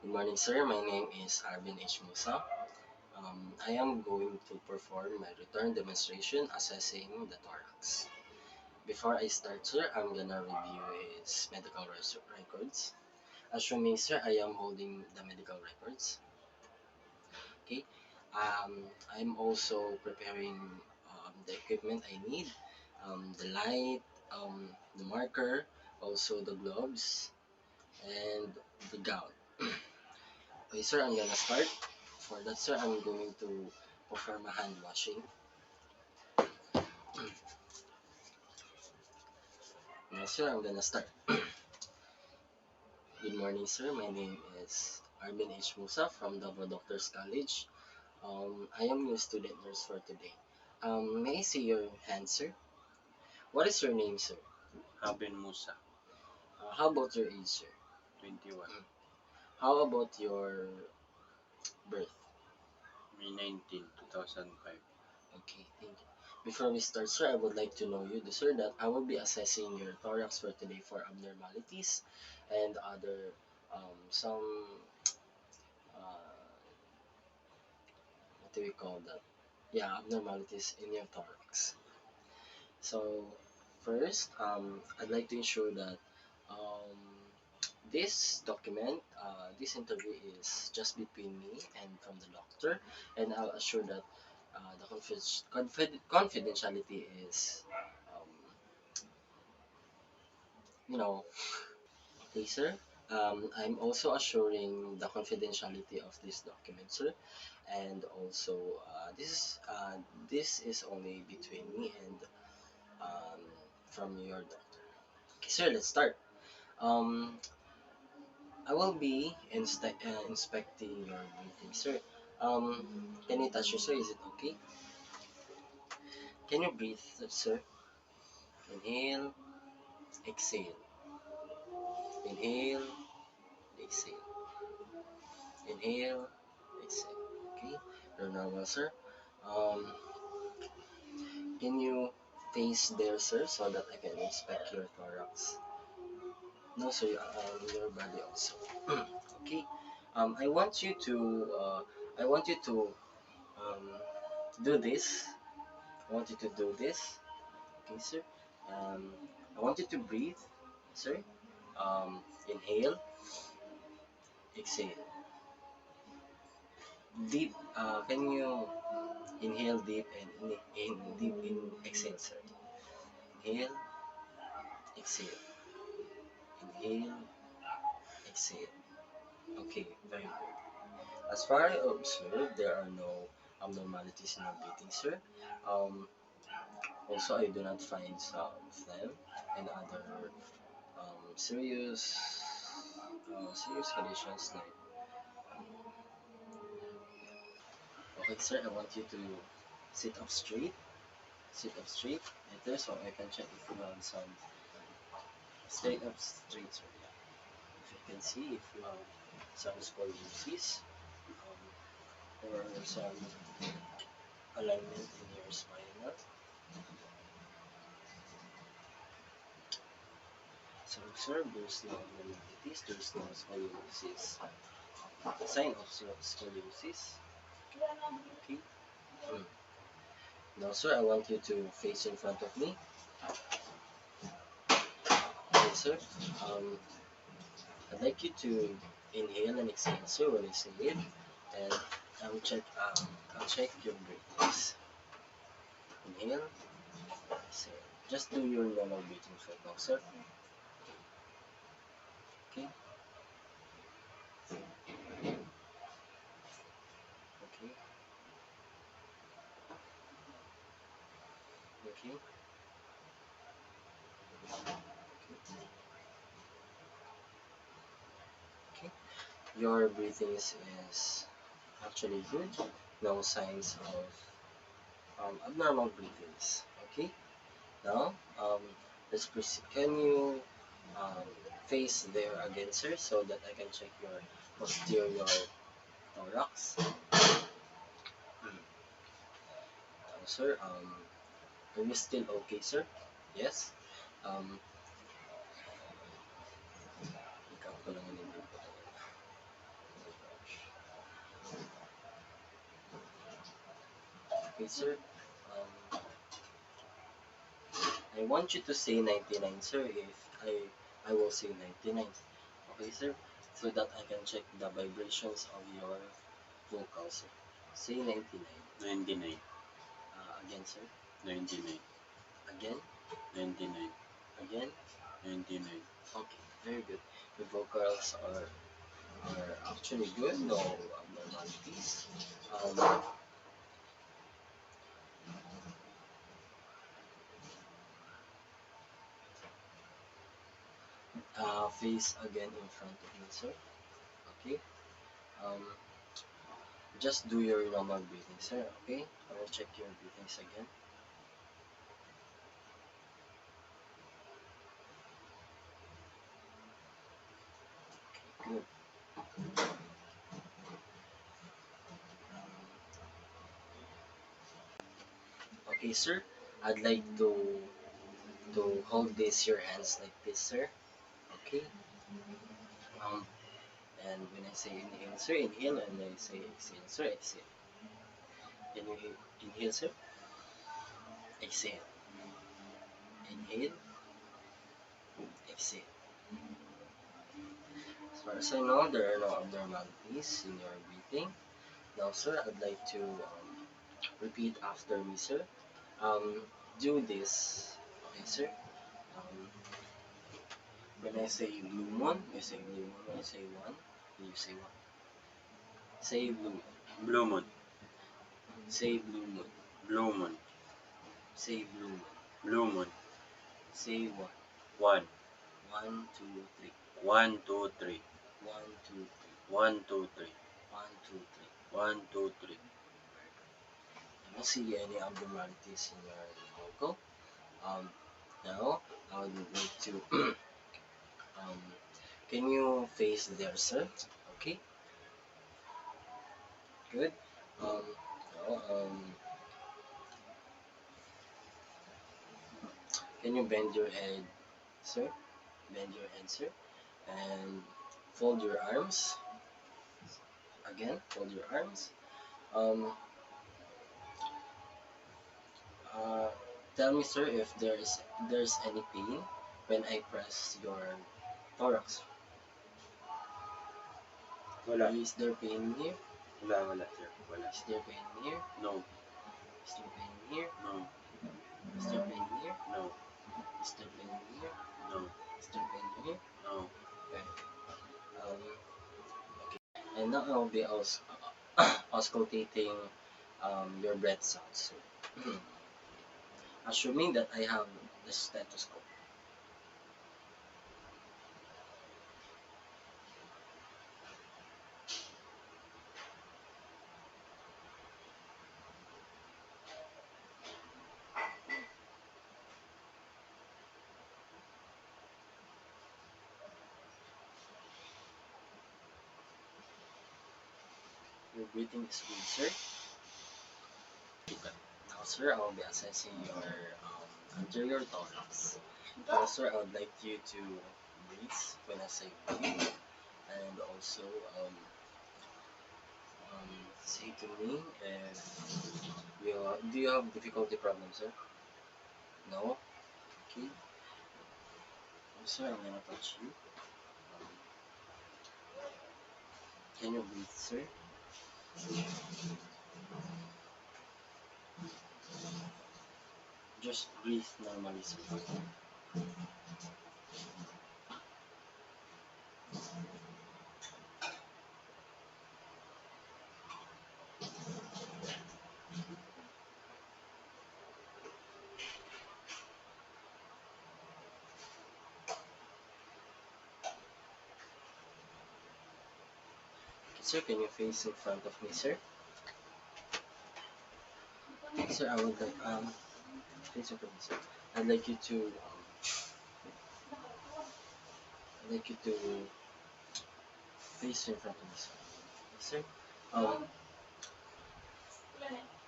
Good morning, sir. My name is Arvin H. Musa. I am going to perform my return demonstration assessing the thorax. Before I start, sir, I'm gonna review his medical records. Assuming, sir, I am holding the medical records. Okay. I'm also preparing the equipment I need, the light, the marker, also the gloves, and the gown. Okay, sir, I'm gonna start. For that, sir, I'm going to perform a hand washing. Now, sir, I'm gonna start. Good morning, sir. My name is Arvin H. Musa from Davao Doctors College. I am your student nurse for today. May I see your hand, sir? What is your name, sir? Abin Musa, How about your age, sir? 21, How about your birth? May 19, 2005. Okay, thank you. Before we start, sir, I would like to know you, sir, that I will be assessing your thorax for today for abnormalities and other some what do we call that? Yeah, abnormalities in your thorax. So first, I'd like to ensure that um, this document, this interview is just between me and from the doctor, and I'll assure that the confidentiality is, um, you know, okay, sir. I'm also assuring the confidentiality of this document, sir, and also this is only between me and um, from your doctor. Okay, sir, let's start. Um, I will be inspecting your breathing, sir. Can you touch your sir? Is it okay? Can you breathe, sir? Inhale, exhale. Inhale, exhale. Inhale, exhale. Okay, you're normal, sir. Um, can you face there, sir, so that I can inspect your thorax? No, sir. Your body also. Okay. I want you to. I want you to um, do this. I want you to do this. Okay, sir. Um, I want you to breathe, sir. Inhale, exhale. Deep. Can you inhale deep and deep in exhale, sir? Inhale, exhale. Inhale, exhale. Okay, very good. As far as I observe, there are no abnormalities in your breathing, sir. Um, Also, I do not find some phlegm and other serious conditions like. Okay, sir, I want you to sit up straight. Sit up straight. Right there, so I can check if you have some straight up straight, sir. Yeah. If you can see if you have some scoliosis or some alignment in your spine. So observe there's no abnormalities, there's no scoliosis. Sign of scoliosis. Okay. Mm. Now, sir, I want you to face in front of me. Okay, sir. Um, I'd like you to inhale and exhale, sir, when I say it, and I'll check. I'll check your breathings. Inhale, exhale. Just do your normal breathing right now, sir. Okay. Okay. Okay. Okay. Your breathings is actually good. No signs of abnormal breathings. Okay. Now, let's proceed. Can you um, face there again, sir, so that I can check your posterior thorax? Hmm. Sir, are you still okay, sir? Yes. Um, ikaw ko lang yung nandito. Okay, sir. Um, I want you to say 99, sir. If I will say 99. Okay, sir. So that I can check the vibrations of your vocals, sir. Say 99. 99. Again, sir. 99. Again. 99. Again. 99. Okay, very good. The vocals are actually good. No abnormalities. Um, face again in front of me, sir. Okay. Um, just do your normal breathing, sir. Okay. I will check your breathings again. Good. Okay, sir. I'd like to hold this your hands like this, sir. Okay. Um, and when I say inhale, sir, inhale, and I say exhale, sir, exhale. Can you inhale, sir? Exhale. Inhale, exhale. As far as I know, there are no abnormalities in your breathing. Now, sir, I'd like to repeat after me, sir. Um, do this, okay, sir? Um, when I say blue moon, you say blue moon. When I say one, you say one. Say blue. Blue moon. Say blue moon. Blue moon. Say blue moon. Blue moon. Say one. 1. 1, 2, 3. 1, 2, 3. 1, 2, 3. 1, 2, 3. 1, 2, 3. 1, 2, 3. I don't see any abnormalities in your vocal. Now I would like to um, can you face there, sir? Okay, good. Now, can you bend your head, sir? Bend your head, sir, and fold your arms. Again, fold your arms. Um, uh, tell me, sir, if there's any pain when I press your thorax. Wala. Is there pain here? Wala, sir. Wala. Is there pain here? No. Is there pain here? No. Is there pain here? No. Is there pain here? No. Is there pain here? No. Okay. Okay. And now I'll be auscultating your breath sounds. So, assuming that I have the stethoscope. Your breathing is good, sir. Now, sir, I will be assessing your anterior thorax. Now, sir, I would like you to breathe when I say breathe, and also say to me if do you have difficulty problems, sir? No? Okay. Sir, I'm gonna touch you. Can you breathe, sir? Just breathe normally, sir. Okay, sir, can you face in front of me, sir? Sir, I would like face in front of me, sir. I'd like you to I'd like you to face in front of me, sir. Yes, sir.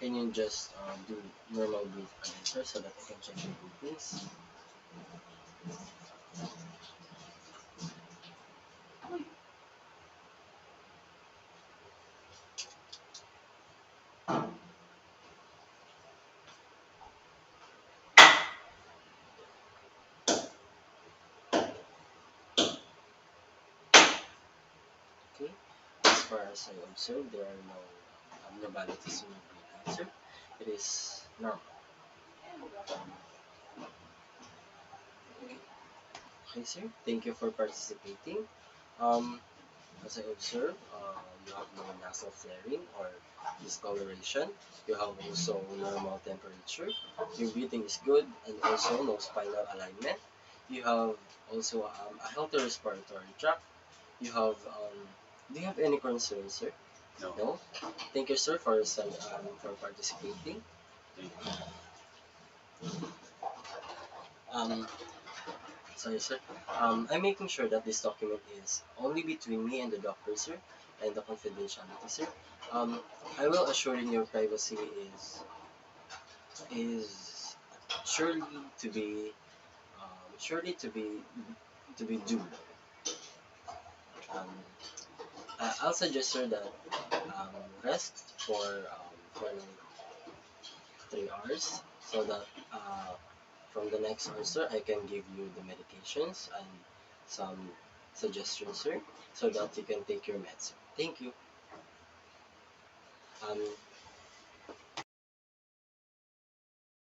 Can you just do normal breathe again, sir, so that I can check your breathings? Okay. As far as I observed, there are no abnormalities in your breathing, sir. It is normal. Okay, sir. Thank you for participating. Um, as I observe, you have no nasal flaring or discoloration. You have also normal temperature. Your breathing is good and also no spinal alignment. You have also a healthy respiratory tract. You have, do you have any concerns, sir? No. No? Thank you, sir, for participating. Thank you. Um, Sorry, sir. I'm making sure that this document is only between me and the doctor, sir, and the confidentiality, sir. Um, I will assuring your privacy is surely to be surely to be due. Um, I'll suggest, sir, that rest for like 3 hours so that from the next hour, sir, I can give you the medications and some suggestions, sir, so that you can take your meds, sir. Thank you. Um,